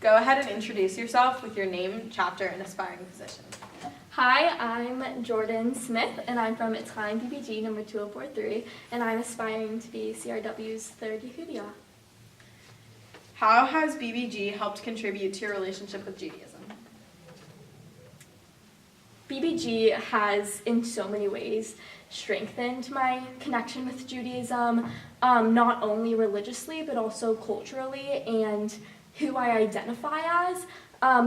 Go ahead and introduce yourself with your name, chapter, and aspiring position. Hi, I'm Jordan Smith, and I'm from Italian BBG number 2043, and I'm aspiring to be CRW's third Yehudia. How has BBG helped contribute to your relationship with Judaism? BBG has, in so many ways, strengthened my connection with Judaism, not only religiously, but also culturally, and who I identify as.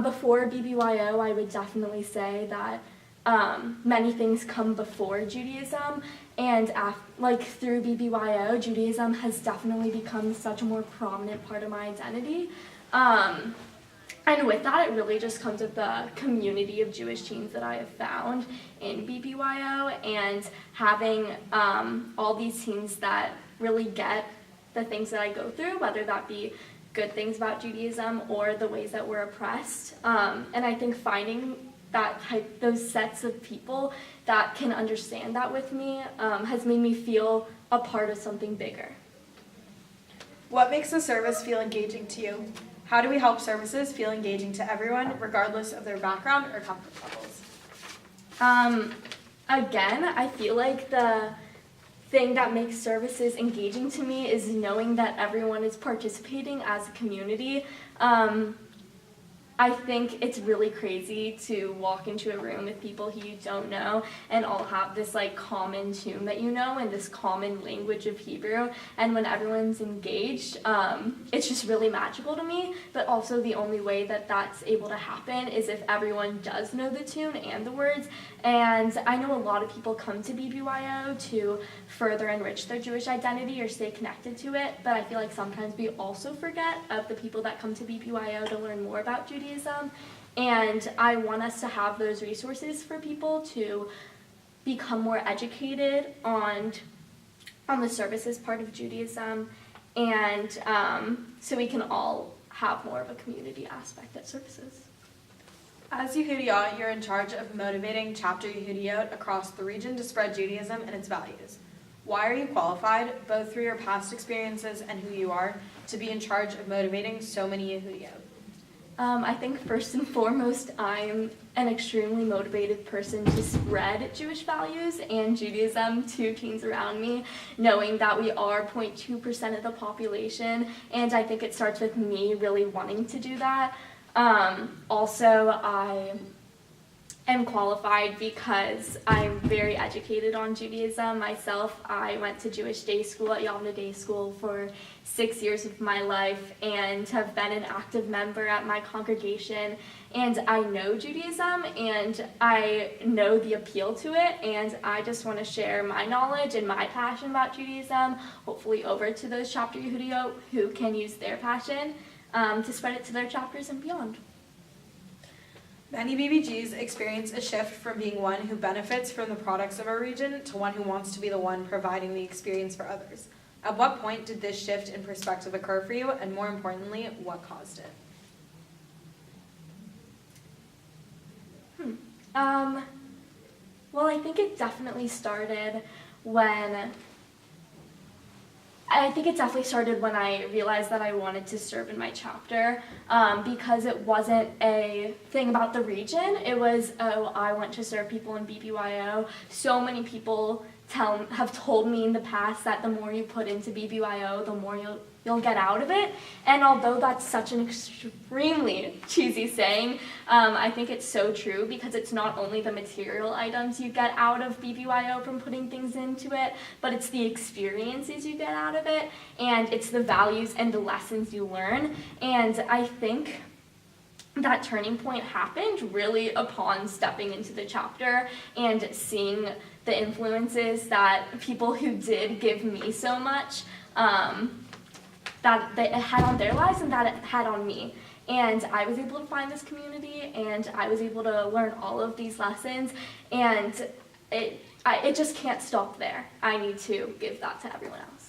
Before BBYO, I would definitely say that many things come before Judaism, and through BBYO, Judaism has definitely become such a more prominent part of my identity. And with that, it really just comes with the community of Jewish teens that I have found in BBYO, and having all these teens that really get the things that I go through, whether that be good things about Judaism or the ways that we're oppressed. And I think finding those sets of people that can understand that with me has made me feel a part of something bigger. What makes the service feel engaging to you? How do we help services feel engaging to everyone, regardless of their background or comfort levels? Again, I feel like the thing that makes services engaging to me is knowing that everyone is participating as a community. I think it's really crazy to walk into a room with people who you don't know and all have this common tune that you know and this common language of Hebrew, and when everyone's engaged, it's just really magical to me. But also the only way that that's able to happen is if everyone does know the tune and the words. And I know a lot of people come to BBYO to further enrich their Jewish identity or stay connected to it, but I feel like sometimes we also forget of the people that come to BBYO to learn more about Judaism, and I want us to have those resources for people to become more educated on the services part of Judaism, and so we can all have more of a community aspect at services. As Yehudiot, you're in charge of motivating chapter Yehudiot across the region to spread Judaism and its values. Why are you qualified, both through your past experiences and who you are, to be in charge of motivating so many Yehudiot? I think first and foremost, I'm an extremely motivated person to spread Jewish values and Judaism to teens around me, knowing that we are 0.2% of the population, and I think it starts with me really wanting to do that. Also, I am qualified because I'm very educated on Judaism myself. I went to Jewish day school at Yavna Day School for 6 years of my life and have been an active member at my congregation, and I know Judaism and I know the appeal to it, and I just want to share my knowledge and my passion about Judaism, hopefully over to those chapter Yehudiot who can use their passion to spread it to their chapters and beyond. Many BBGs experience a shift from being one who benefits from the products of our region to one who wants to be the one providing the experience for others. At what point did this shift in perspective occur for you, and more importantly, what caused it? Well, I think it definitely started when I realized that I wanted to serve in my chapter, because it wasn't a thing about the region. It was, I want to serve people in BBYO. So many people have told me in the past that the more you put into BBYO, the more you'll get out of it. And although that's such an extremely cheesy saying, I think it's so true, because it's not only the material items you get out of BBYO from putting things into it, but it's the experiences you get out of it, and it's the values and the lessons you learn. And I think that turning point happened really upon stepping into the chapter and seeing the influences that people who did give me so much, that it had on their lives and that it had on me. And I was able to find this community, and I was able to learn all of these lessons, and it just can't stop there. I need to give that to everyone else.